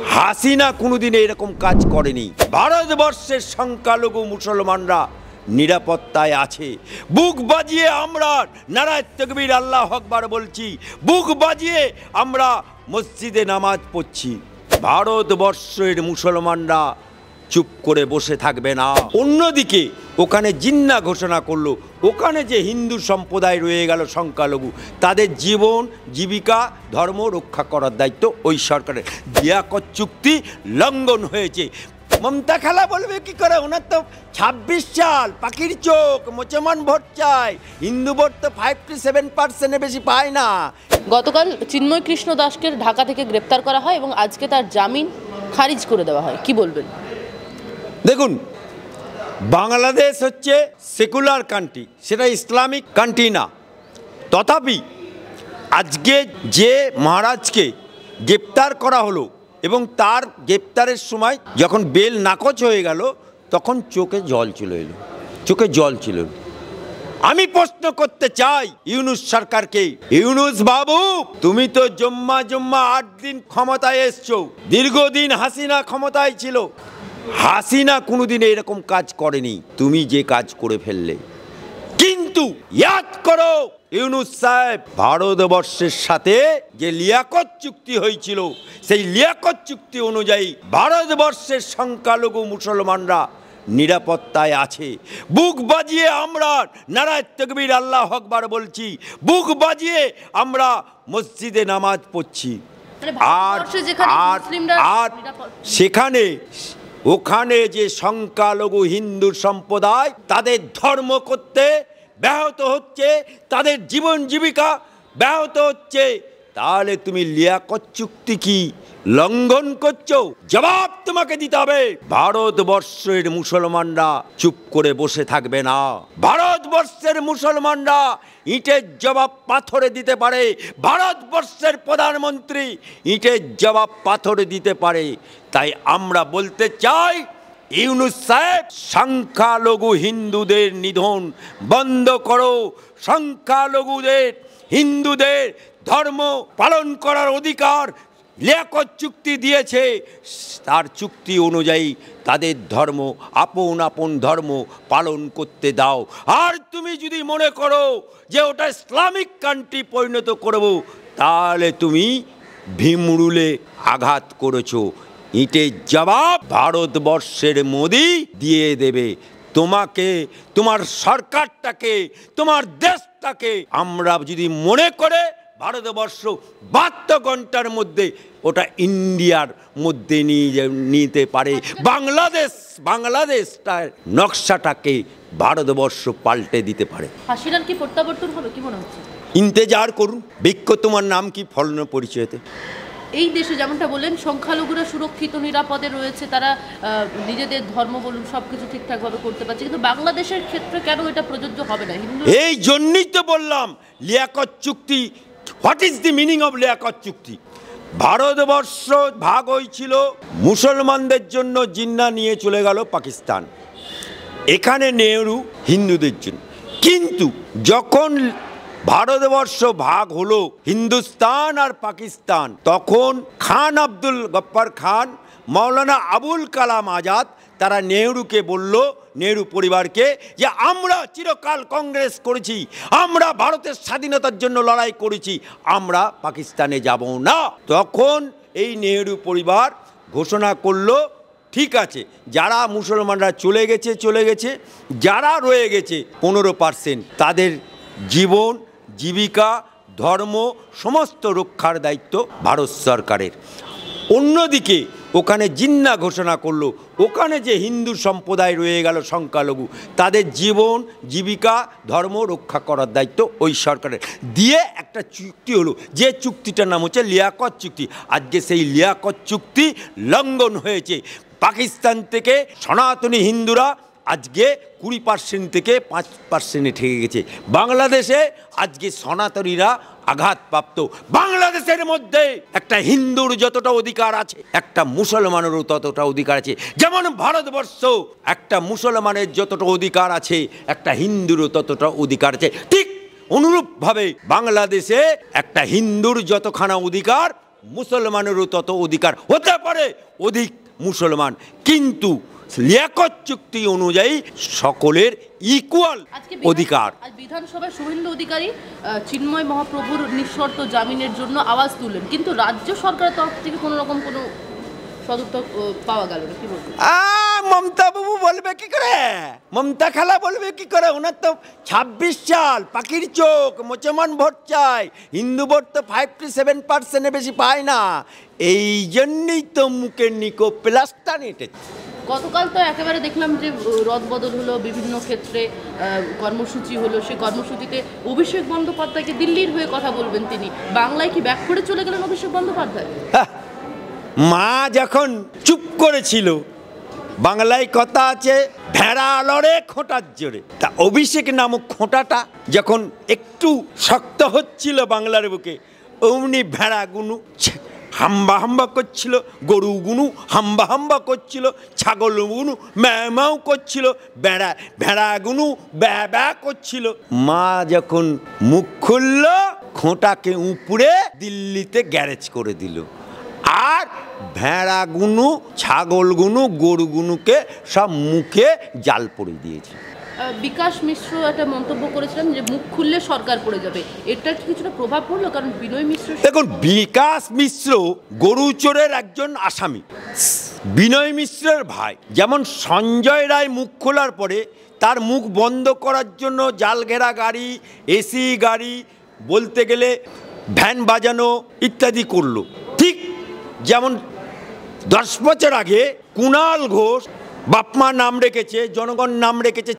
হাসিনা কোনোদিন এরকম কাজ করেনি। ভারতবর্ষের সংখ্যালঘু মুসলমানরা নিরাপত্তায় আছে। বুক বাজিয়ে আমরা নারায়ে তাকবীর আল্লাহু আকবার বলছি, বুক বাজিয়ে আমরা মসজিদে নামাজ পড়ছি। ভারতবর্ষের মুসলমানরা চুপ করে বসে থাকবে না। অন্যদিকে ওখানে জিন্নাহ ঘোষণা করলো, ওখানে যে হিন্দু সম্প্রদায় রয়ে গেল সংখ্যালঘু, তাদের জীবন জীবিকা ধর্ম রক্ষা করার দায়িত্ব ওই সরকারের। লিয়াকত চুক্তি লঙ্ঘন হয়েছে। মমতা খালা বলবে কি করে, ওনার তো 26 সাল, পাখির চোখ, মুসলমান ভোট চায়, হিন্দু ভোট তো 5 to 7% বেশি পায় না। গতকাল চিন্ময় কৃষ্ণ দাসকে ঢাকা থেকে গ্রেপ্তার করা হয় এবং আজকে তার জামিন খারিজ করে দেওয়া হয়, কি বলবেন? দেখুন, বাংলাদেশ হচ্ছে সেকুলার কান্ট্রি, সেটা ইসলামিক কান্ট্রি না। তথাপি আজকে যে মহারাজকে গ্রেপ্তার করা হলো এবং তার গ্রেপ্তারের সময় যখন বেল নাকচ হয়ে গেল, তখন চোখে জল চলে এলো, চোখে জল ছিল। আমি প্রশ্ন করতে চাই ইউনূস সরকারকে, ইউনূস বাবু, তুমি তো জম্মা 8 দিন ক্ষমতায় এসছো, দীর্ঘদিন হাসিনা ক্ষমতায় ছিল। হাসিনা কোনোদিন এরকম কাজ করেনি, তুমি যে কাজ করে ফেললে। কিন্তু ইয়াদ করো ইউনূস সাহেব, ভারতবর্ষের সাথে যে লিয়াকত চুক্তি হয়েছিল, সেই লিয়াকত চুক্তি অনুযায়ী ভারতবর্ষের সংখ্যালঘু মুসলমানরা নিরাপত্তায় আছে। বুক বাজিয়ে আমরা নারায়ে তাকবীর আল্লাহু আকবার বলছি, বুক বাজিয়ে আমরা মসজিদে নামাজ পড়ছি। আর সেখানে ওখানে যে সংখ্যালঘু হিন্দু সম্প্রদায়, তাদের ধর্ম করতে ব্যাহত হচ্ছে, তাদের জীবন জীবিকা ব্যাহত হচ্ছে, তাহলে তুমি লিয়াকত চুক্তি কি লঙ্ঘন করছো? জবাব তোমাকে দিতে হবে। ভারতবর্ষের মুসলমানরা চুপ করে বসে থাকবে না। ভারতবর্ষের মুসলমানরা ইটের জবাব পাথরে দিতে পারে, ভারতবর্ষের প্রধানমন্ত্রী ইটের জবাব পাথরে দিতে পারে। তাই আমরা বলতে চাই, ইউনূস সাহেব, সংখ্যালঘু হিন্দুদের নিধন বন্ধ করো। সংখ্যালঘুদের হিন্দুদের ধর্ম পালন করার অধিকার লিয়াকত চুক্তি দিয়েছে, তার চুক্তি অনুযায়ী তাদের ধর্ম, আপন আপন ধর্ম পালন করতে দাও। আর তুমি যদি মনে করো যে ওটা ইসলামিক কান্ট্রি পরিণত করব, তাহলে তুমি ভীমরুলে আঘাত করেছো। ইটের জবাব ভারতবর্ষের মোদি দিয়ে দেবে তোমাকে, তোমার সরকারটাকে, তোমার দেশটাকে। আমরা যদি মনে করে ভারতবর্ষ 72 ঘন্টার মধ্যে ওটা ইন্ডিয়ার মধ্যে নিতে পারে, বাংলাদেশটার নকশাটাকে ভারতবর্ষ পাল্টে দিতে পারে। হাসিনার কি প্রত্যাবর্তন হবে, কি মনে হচ্ছে? ইন্তেজার করুন। বৃক্ষ তোমার নাম কি, ফলন পরিচয়তে। এই দেশে যেমনটা বলেন সংখ্যালঘুরা সুরক্ষিত নিরাপদে রয়েছে, তারা নিজেদের ধর্ম বলুন সব কিছু ঠিকঠাকভাবে করতে পারছে, কিন্তু বাংলাদেশের ক্ষেত্রে কেন এটা প্রযোজ্য হবে না? এই জন্যই তো বললাম লিয়াকত চুক্তি। What is the meaning of Liaquat চুক্তি? ভারতবর্ষ ভাগ হয়েছিল, মুসলমানদের জন্য জিন্নাহ নিয়ে চলে গেল পাকিস্তান, এখানে নেহরু হিন্দুদের জন্য। কিন্তু যখন ভারতবর্ষ ভাগ হলো হিন্দুস্তান আর পাকিস্তান, তখন খান আব্দুল গফ্ফার খান, মৌলানা আবুল কালাম আজাদ, তারা নেহরুকে বলল, নেহরু পরিবারকে, যে আমরা চিরকাল কংগ্রেস করেছি, আমরা ভারতের স্বাধীনতার জন্য লড়াই করেছি, আমরা পাকিস্তানে যাব না। তখন এই নেহরু পরিবার ঘোষণা করলো, ঠিক আছে, যারা মুসলমানরা চলে গেছে, যারা রয়ে গেছে 15%, তাদের জীবন জীবিকা ধর্ম সমস্ত রক্ষার দায়িত্ব ভারত সরকারের। অন্যদিকে ওখানে জিন্নাহ ঘোষণা করলো, ওখানে যে হিন্দু সম্প্রদায় রয়ে গেল সংখ্যালঘু, তাদের জীবন জীবিকা ধর্ম রক্ষা করার দায়িত্ব ওই সরকারের। দিয়ে একটা চুক্তি হলো, যে চুক্তিটার নাম হচ্ছে লিয়াকত চুক্তি। আজকে সেই লিয়াকত চুক্তি লঙ্ঘন হয়েছে। পাকিস্তান থেকে সনাতনী হিন্দুরা আজকে 20% থেকে 5% ঠেকে গেছে। বাংলাদেশে আজকে সনাতনীরা আঘাতপ্রাপ্ত। বাংলাদেশের মধ্যে একটা হিন্দুর যতটা অধিকার আছে, একটা মুসলমানেরও ততটা অধিকার আছে। যেমন ভারতবর্ষ একটা মুসলমানের যতটা অধিকার আছে, একটা হিন্দুরও ততটা অধিকার আছে। ঠিক অনুরূপভাবে বাংলাদেশে একটা হিন্দুর যতখানা অধিকার, মুসলমানেরও তত অধিকার হতে পারে, অধিক মুসলমান, কিন্তু লিয়াকত চুক্তি অনুযায়ী সকলের ইকুয়াল অধিকার। বিধানসভায় শুভেন্দু অধিকারী চিন্ময় মহাপ্রভুর নিঃশর্ত জামিনের জন্য আওয়াজ তুললেন, কিন্তু রাজ্য সরকারের তরফ থেকে কোনো রকম কোনো সদুত্তর পাওয়া গেল না, কি বলবো? মমতা বাবু বলবে কি করে, মমতা খালা বলবে কি করে? ওনার তো 26 সাল, পাখির চোখ, মুসলমান ভোট চাই, হিন্দু ভোট তো 5 to 7% বেশি পায় না, এই জন্যই তো মুখের নিকো প্লাস্টার এঁটেছে। গতকাল তো একেবারে দেখলাম যে রদবদল হলো, বিভিন্ন ক্ষেত্রে কর্মসূচি হলো, সেই কর্মসূচিতে অভিষেক বন্দ্যোপাধ্যায়কে দিল্লির হয়ে কথা বলবেন তিনি, বাংলায় কি ব্যাক করে চলে গেলেন অভিষেক বন্দ্যোপাধ্যায়? মা যখন চুপ করেছিল, বাংলায় কথা আছে ভেড়া লড়ে খোঁটার জোরে, তা অভিষেক নামক খোঁটাটা যখন একটু শক্ত হচ্ছিল বাংলার বুকে, অমনি ভেড়াগুনু হাম্বা হাম্বা করছিল, গরুগুনু হাম্বা হাম্বা করছিল, ছাগলগুনু ম্যাও করছিল, ভেড়াগুনু ব্যা ব্যা করছিল। মা যখন মুখ খুলল, খোঁটাকে উপড়ে দিল্লিতে গ্যারেজ করে দিল, আর ভেড়াগুনু ছাগলগুনু গরুগুনুকে সব মুখে জাল পড়ে দিয়েছে। বিকাশ মিশ্র একটা মন্তব্য করেছিলেন যে মুখ খুললে সরকার পড়ে যাবে, এটা কি কিছুটা প্রভাব পড়লো? কারণ বিনয় মিশ্র, দেখুন, বিকাশ মিশ্র গরু চোরের একজন আসামি, বিনয় মিশ্রের ভাই। যেমন সঞ্জয় রায় মুখ খোলার পরে তার মুখ বন্ধ করার জন্য জাল ঘেরা গাড়ি, এসি গাড়ি, বলতে গেলে ভ্যান বাজানো ইত্যাদি করলো, ঠিক যেমন 10 বছর আগে কুণাল ঘোষ বাপমা নাম রেখেছে, জনগণ নাম রেখেছে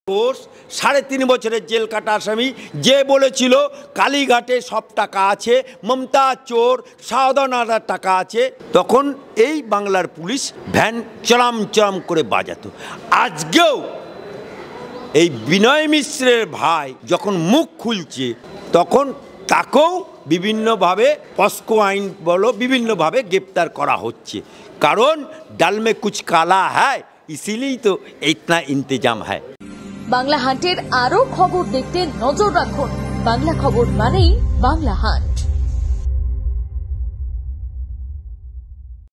ঘোষ, 3.5 বছরের জেল কাটা আসামি, যে বলেছিল কালীঘাটে সব টাকা আছে, মমতা চোর, সাধনার টাকা আছে, তখন এই বাংলার পুলিশ ভ্যান চলাম চলাম করে বাজাতো। আজকেও এই বিনয় মিশ্রের ভাই যখন মুখ খুলছে, তখন তাকেও বিভিন্নভাবে পস্কো আইন বলো বিভিন্নভাবে গ্রেপ্তার করা হচ্ছে, কারণ ডাল মে কুছ কালা হ্যায়, ইসিলিয়ে তো ইতনা ইন্তজাম হ্যায়। বাংলা হান্টের আরো খবর দেখতে নজর রাখুন। বাংলা খবর মানেই বাংলা হান্ট।